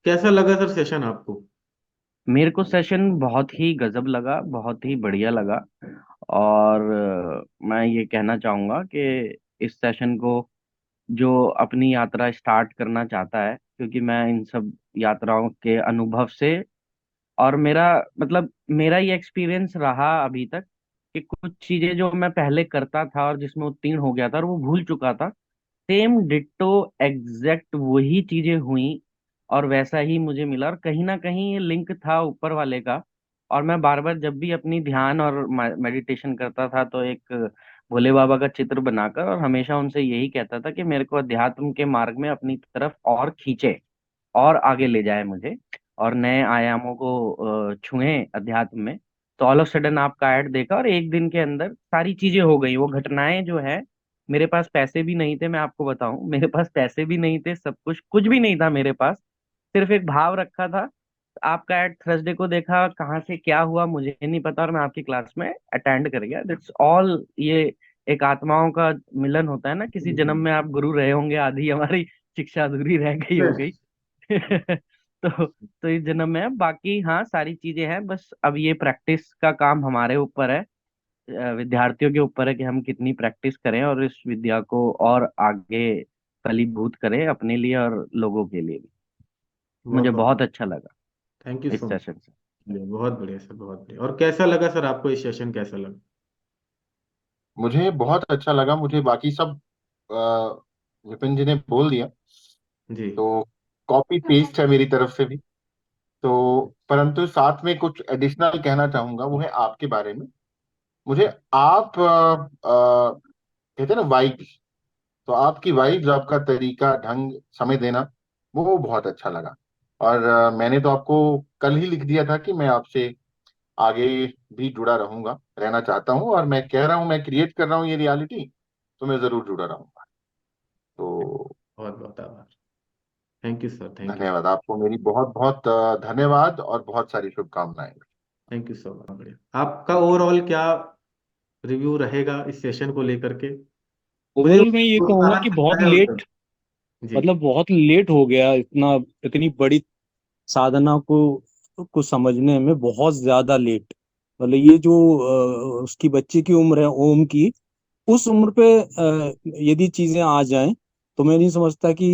कैसा लगा sir session आपको? मेरे को सेशन बहुत ही गजब लगा, बहुत ही बढ़िया लगा। और मैं ये कहना चाहूंगा कि इस सेशन को जो अपनी यात्रा स्टार्ट करना चाहता है, क्योंकि मैं इन सब यात्राओं के अनुभव से और मेरा मतलब मेरा ये एक्सपीरियंस रहा अभी तक कि कुछ चीजें जो मैं पहले करता था और जिसमें उत्तीर्ण हो गया था और वो भूल चुका था, सेम डिट्टो एग्जैक्ट वही चीजें हुई और वैसा ही मुझे मिला। और कहीं ना कहीं ये लिंक था ऊपर वाले का। और मैं बार बार जब भी अपनी ध्यान और मेडिटेशन करता था तो एक भोले बाबा का चित्र बनाकर और हमेशा उनसे यही कहता था कि मेरे को अध्यात्म के मार्ग में अपनी तरफ और खींचे और आगे ले जाए मुझे और नए आयामों को छुए अध्यात्म में। तो ऑल ऑफ सडन आपका ऐड देखा और एक दिन के अंदर सारी चीजें हो गई। वो घटनाएं जो है, मेरे पास पैसे भी नहीं थे, मैं आपको बताऊं, मेरे पास पैसे भी नहीं थे, सब कुछ कुछ भी नहीं था मेरे पास। सिर्फ एक भाव रखा था। आपका एड थर्सडे को देखा, कहाँ से क्या हुआ मुझे नहीं पता, और मैं आपकी क्लास में अटेंड कर गया, दैट्स ऑल। ये एक आत्माओं का मिलन होता है ना, किसी जन्म में आप गुरु रहे होंगे, आधी हमारी शिक्षा अधूरी रह गई हो गई। तो इस जन्म में है। बाकी हाँ, सारी चीजें हैं, बस अब ये प्रैक्टिस का काम हमारे ऊपर है, विद्यार्थियों के ऊपर है कि हम कितनी प्रैक्टिस करें और इस विद्या को और आगे फलीभूत करें अपने लिए और लोगों के लिए भी। बहुत मुझे बहुत बहुत अच्छा लगा थैंक यू इस सो सेशन से। मच। बहुत बढ़िया सर, बहुत बढ़िया। और कैसा लगा सर आपको ये सेशन, कैसा लगा? मुझे बहुत अच्छा लगा। मुझे बाकी सब विपिन जी ने बोल दिया, जी। तो कॉपी पेस्ट है मेरी तरफ से भी। तो परंतु साथ में कुछ एडिशनल कहना चाहूंगा, वो है आपके बारे में। मुझे आप कहते हैं ना वाइब्स, तो आपकी वाइब्स, आपका तरीका, ढंग, समय देना, वो बहुत अच्छा लगा। और मैंने तो आपको कल ही लिख दिया था कि मैं आपसे आगे भी जुड़ा रहूंगा, रहना चाहता हूँ, और मैं कह रहा हूँ, मैं क्रिएट कर रहा हूँ ये रियलिटी, तो मैं जरूर जुड़ा रहूंगा। तो बहुत बहुत आभार। Thank you sir, thank you. धन्यवाद आपको, मेरी बहुत बहुत धन्यवाद और बहुत सारी शुभकामनाएं। Thank you so much. बढ़िया। आपका ओवरऑल क्या रिव्यू रहेगा इस सेशन को लेकर के? मुझे ओवरऑल मैं ये कहूंगा प्रोत्साहन कि मिलता बहुत है उधर। लेट, जी। मतलब बहुत लेट हो गया। इतनी बड़ी साधना को समझने में बहुत ज्यादा लेट। मतलब ये जो उसकी बच्चे की उम्र है ओम की, उस उम्र पे यदि चीजें आ जाएं, तो मैं नहीं समझता कि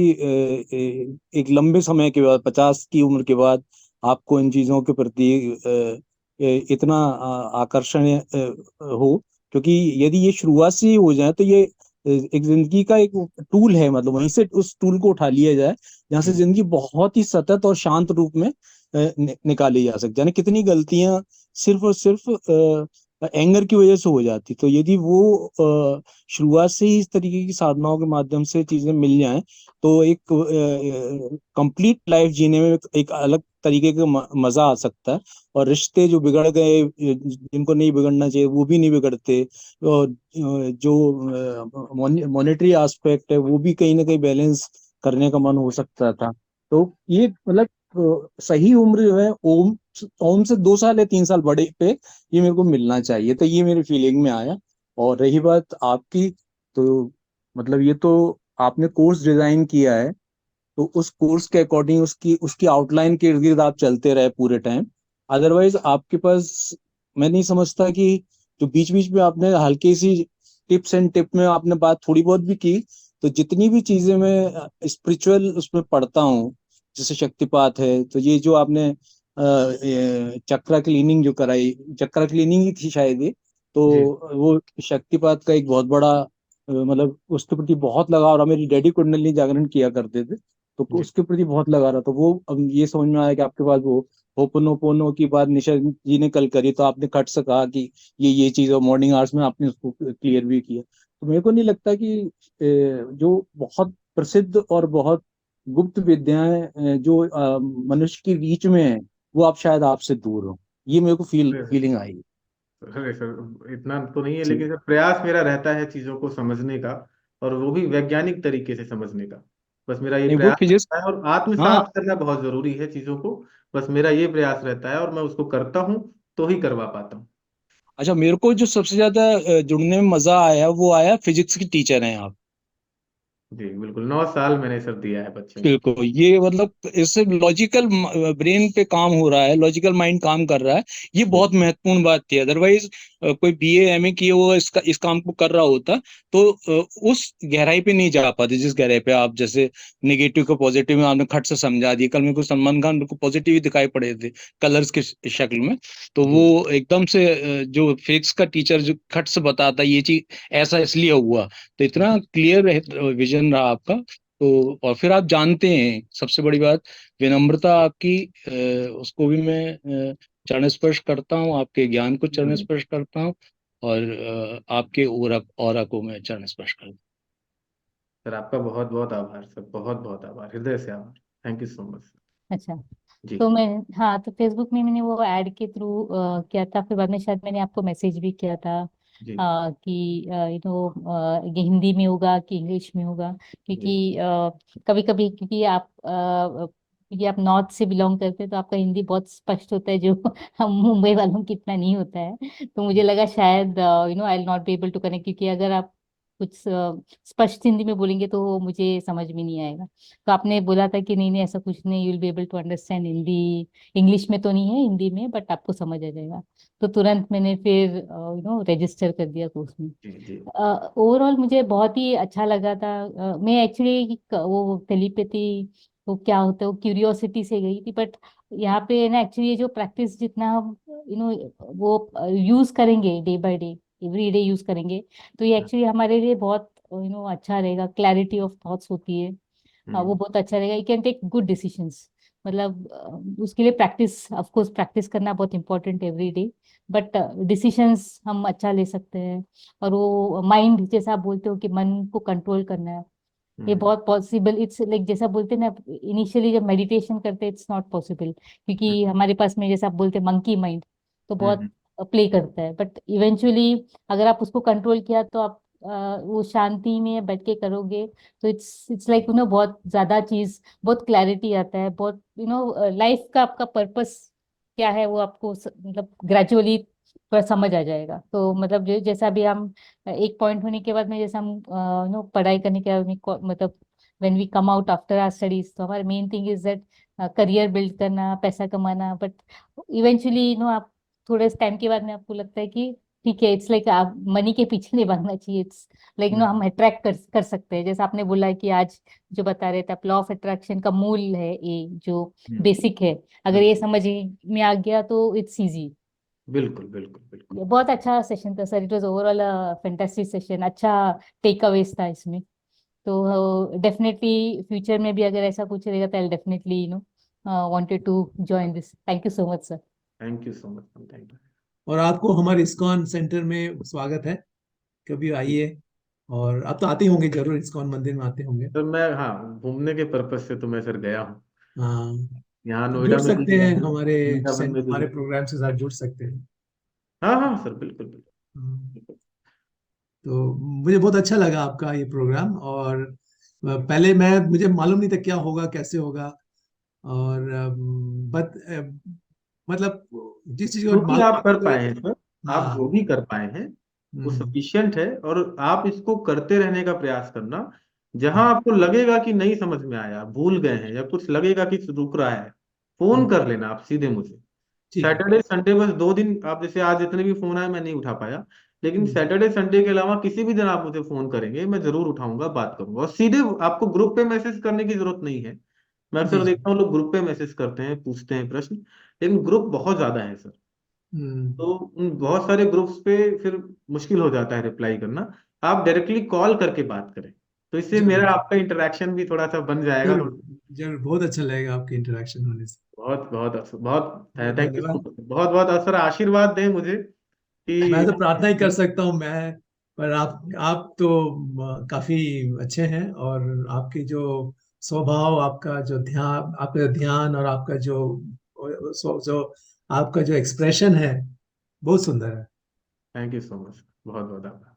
एक लंबे समय के बाद, 50 की उम्र के बाद, आपको इन चीजों के प्रति इतना आकर्षण हो। क्योंकि यदि ये शुरुआत से ही हो जाए तो ये एक जिंदगी का एक टूल है। मतलब वहीं से उस टूल को उठा लिया जाए जहाँ से हम्म। जिंदगी बहुत ही सतत और शांत रूप में निकाली जा सकती है। यानी कितनी गलतियां सिर्फ और सिर्फ एंगर की वजह से हो जाती। तो यदि वो शुरुआत से ही इस तरीके की साधनाओं के माध्यम से चीजें मिल जाएं, तो एक कंप्लीट लाइफ जीने में एक अलग तरीके का मजा आ सकता है। और रिश्ते जो बिगड़ गए, जिनको नहीं बिगड़ना चाहिए, वो भी नहीं बिगड़ते। और जो मॉनेटरी एस्पेक्ट है, वो भी कहीं ना कहीं बैलेंस करने का मन हो सकता था। तो ये मतलब सही उम्र जो है, ओम ओम से 2 साल या 3 साल बड़े पे ये मेरे को मिलना चाहिए। तो ये मेरी फीलिंग में आया। और रही बात आपकी, तो मतलब ये तो आपने कोर्स डिजाइन किया है, तो उस कोर्स के अकॉर्डिंग उसकी उसकी आउटलाइन के इर्द गिर्द आप चलते रहे पूरे टाइम। अदरवाइज आपके पास, मैं नहीं समझता कि जो बीच बीच में आपने हल्की सी टिप्स एंड टिप में आपने बात थोड़ी बहुत भी की, तो जितनी भी चीजें मैं स्पिरिचुअल उसमें पढ़ता हूँ, जैसे शक्तिपात है, तो ये जो आपने चक्रा क्लीनिंग जो कराई, चक्रा क्लीनिंग ही थी शायद ये, तो जी। वो शक्तिपात का एक बहुत बड़ा मतलब उसके प्रति बहुत लगाव रहा। मेरी डैडी कुंडली जागरण किया करते थे, तो जी। उसके प्रति बहुत लगा रहा। तो वो अब ये समझ में आया कि आपके पास वो होपनोपोनो की बात निशा जी ने कल करी, तो आपने खट से कहा कि ये चीज, और मॉर्निंग आवर्स में आपने उसको क्लियर भी किया। तो मेरे को नहीं लगता कि जो बहुत प्रसिद्ध और बहुत गुप्त विद्याएं जो मनुष्य के बीच में है, वो आप शायद आपसे दूर हो। ये मेरे को फीलिंग आई। अरे सर, इतना तो नहीं है, जी। लेकिन सर प्रयास मेरा रहता है चीज़ों को समझने का, और वो भी वैज्ञानिक तरीके से समझने का। बस मेरा ये नहीं, वो प्रयास फिजिक्स। रहता है, और हाँ। आत्मसात करना बहुत जरूरी है चीज़ों को। बस मेरा ये प्रयास रहता है, और मैं उसको करता हूँ तो ही करवा पाता हूँ। अच्छा, मेरे को जो सबसे ज्यादा जुड़ने में मजा आया वो आया, फिजिक्स की टीचर हैं आप। जी बिल्कुल, 9 साल मैंने सर दिया है बच्चे को। बिल्कुल, ये मतलब इससे लॉजिकल ब्रेन पे काम हो रहा है, लॉजिकल माइंड काम कर रहा है। ये जी बहुत महत्वपूर्ण बात थी। अदरवाइज कोई बीए एमए किए हुआ इस काम को कर रहा होता तो उस गहराई पे नहीं जा पाते जिस गहराई पे आप, जैसे नेगेटिव को पॉजिटिव में आपने खट से समझा दिया। कल मेरे को सलमान खान को पॉजिटिव ही दिखाई पड़े थे कलर्स के शक्ल में। तो जी वो एकदम से जो फिजिक्स का टीचर जो खट से बताता ये चीज ऐसा इसलिए हुआ, तो इतना क्लियर विजन रहा आपका। तो और फिर आप जानते हैं सबसे बड़ी बात, विनम्रता आपकी, उसको भी मैं चरण स्पर्श करता हूँ, आपके ज्ञान को चरण जी। स्पर्श करता हूँ, और आपके ऑरा को मैं चरण स्पर्श करता सर आपका बहुत बहुत आभार सर, बहुत बहुत आभार, हृदय से आभार। Thank you so much sir. अच्छा, जी तो मैं, हाँ, तो फेसबुक में मैंने वो ऐड के थ्रू किया था, फिर बाद में शायद मैंने आपको मैसेज भी किया था जी कि ये हिंदी में होगा कि इंग्लिश में होगा, जी। क्योंकि कभी कभी, क्योंकि आप नॉर्थ से बिलोंग करते हैं तो आपका हिंदी बहुत स्पष्ट होता है, जो हम मुंबई वालों की इतना नहीं होता है। तो मुझे लगा शायद I will not be able to connect, क्योंकि अगर आप कुछ स्पष्ट हिंदी में बोलेंगे तो वो मुझे समझ में नहीं आएगा। तो आपने बोला था कि नहीं नहीं, ऐसा कुछ नहीं, you will be able to understand Hindi, English में तो नहीं है, हिंदी में, बट आपको समझ आ जाएगा। तो तुरंत मैंने फिर रजिस्टर कर दिया कोर्स में। जी जी ओवरऑल मुझे बहुत ही अच्छा लगा था। मैं एक्चुअली वो टेलीपैथी, वो क्या होता है, वो क्यूरियोसिटी से गई थी, बट यहाँ पे ना एक्चुअली जो प्रैक्टिस जितना हम वो यूज करेंगे day by day, every day use करेंगे, तो ये एक्चुअली हमारे लिए बहुत अच्छा रहेगा। क्लैरिटी ऑफ थॉट्स होती है, वो हम्म बहुत अच्छा रहेगा। You can take good decisions. मतलब उसके लिए प्रैक्टिस, ऑफ कोर्स प्रैक्टिस करना बहुत important every day, but decisions हम अच्छा ले सकते हैं। और वो माइंड, जैसा आप बोलते हो कि मन को कंट्रोल करना है, ये हम्म बहुत पॉसिबल। इट्स लाइक जैसा बोलते हैं ना, इनिशियली जब मेडिटेशन करते हैं इट्स नॉट पॉसिबल, क्योंकि हमारे पास में, जैसा आप बोलते हैं, मंकी माइंड तो बहुत हम्म प्ले करता है। बट इवेंचुअली अगर आप उसको कंट्रोल किया तो आप वो शांति में बैठ के करोगे, तो इट्स लाइक बहुत ज्यादा चीज, बहुत क्लैरिटी आता है, बहुत लाइफ का आपका पर्पस क्या है वो आपको मतलब ग्रेजुअली थोड़ा समझ आ जाएगा। तो मतलब जैसा भी हम एक पॉइंट होने के बाद में, जैसे हम पढ़ाई करने के बाद मतलब when we come out after our studies, तो हमारा main thing is that career build करना, पैसा कमाना। बट इवेंचुअली आप थोड़े टाइम के बाद में आपको लगता है कि ठीक है, इट्स लाइक आप मनी के पीछे नहीं भागना चाहिए। इट्स लाइक हम्म हम अट्रैक्ट कर सकते हैं, जैसे आपने बोला कि आज जो बता रहे थे आप, लॉ ऑफ अट्रैक्शन का मूल है ये, जो हम्म, बेसिक है। अगर ये बिल्कुल समझ में आ गया तो इट्स इजी। बिल्कुल बिल्कुल बिल्कुल। बहुत अच्छा सेशन था sir, it was overall fantastic session. अच्छा टेक अवेज था इसमें। तो डेफिनेटली फ्यूचर में भी अगर ऐसा कुछ रहेगा तो I definitely wanted to join this. Thank you so much sir. Thank you so much, thank you. और आपको हमारे इस्कॉन सेंटर में स्वागत है, कभी आइए। और आप तो आते होंगे जरूर, इस्कॉन मंदिर में आते होंगे। सर मैं, हाँ, घूमने के पर्पज से तो मैं सर गया हूँ। हाँ, यहाँ तो नोएडा जुड़ में भी सकते गया हैं हूँ, हमारे वृंदावन में भी हमारे गया हूँ। प्रोग्राम के साथ, जुड़ सकते हैं। हाँ हाँ सर, बिल्कुल हाँ, बिल्कुल। तो मुझे बहुत अच्छा लगा आपका ये प्रोग्राम। और पहले मुझे मालूम नहीं था क्या होगा कैसे होगा। और मतलब जिस चीज को जो भी मालूम आप होता कर है तो पाए हैं सर, आप हाँ। जो भी कर पाए हैं वो हम्म, सफिशियंट है, और आप इसको करते रहने का प्रयास करना। जहां हाँ, आपको लगेगा कि नहीं समझ में आया, भूल गए हैं, या कुछ लगेगा कि रुक रहा है, फोन हम्म, कर लेना आप सीधे मुझे। ठीक है। सैटरडे संडे बस 2 दिन, आप जैसे आज जितने भी फोन आए मैं नहीं उठा पाया, लेकिन हम्म, सैटरडे संडे के अलावा किसी भी दिन आप मुझे फोन करेंगे, मैं जरूर उठाऊंगा, बात करूंगा। और सीधे आपको ग्रुप पे मैसेज करने की जरूरत नहीं है। मैं जी अक्सर जी। देखता हूँ लोग ग्रुप पे मैसेज करते हैं, पूछते हैं प्रश्न, लेकिन ग्रुप बहुत ज्यादा है सर। हम्म, तो उन बहुत सारे ग्रुप्स पे फिर मुश्किल हो जाता है रिप्लाई करना। आप डायरेक्टली कॉल करके बात करें, तो इससे जरूर मेरा आपका इंटरेक्शन भी थोड़ा सा बन जाएगा। जरूर जरूर, बहुत अच्छा लगेगा आपके इंटरेक्शन होने से। बहुत बहुत बहुत बहुत थैंक यू सो धन्यवाद। मच, बहुत बहुत सर, आशीर्वाद दें मुझे मैं कि तो प्रार्थना ही कर सकता हूँ मैं। पर आप तो काफी अच्छे हैं। और आपकी जो स्वभाव, आपका ध्यान और आपका जो आपका जो एक्सप्रेशन है, बहुत सुंदर है। थैंक यू सो मच, बहुत बहुत आभार।